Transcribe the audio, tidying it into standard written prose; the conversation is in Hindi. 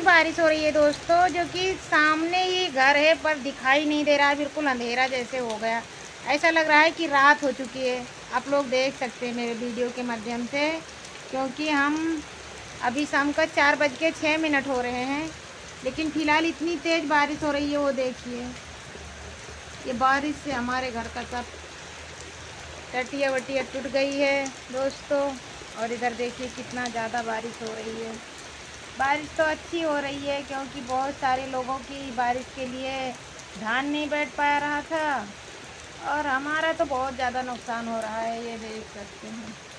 तेज़ बारिश हो रही है दोस्तों, जो कि सामने ही घर है पर दिखाई नहीं दे रहा है, बिल्कुल अंधेरा जैसे हो गया। ऐसा लग रहा है कि रात हो चुकी है। आप लोग देख सकते हैं मेरे वीडियो के माध्यम से, क्योंकि हम अभी शाम का 4:06 हो रहे हैं, लेकिन फ़िलहाल इतनी तेज़ बारिश हो रही है, वो देखिए। ये बारिश से हमारे घर का सब टटिया वटिया टूट गई है दोस्तों। और इधर देखिए कितना ज़्यादा बारिश हो रही है। बारिश तो अच्छी हो रही है, क्योंकि बहुत सारे लोगों की बारिश के लिए धान नहीं बैठ पा रहा था, और हमारा तो बहुत ज़्यादा नुकसान हो रहा है, ये देख सकते हैं।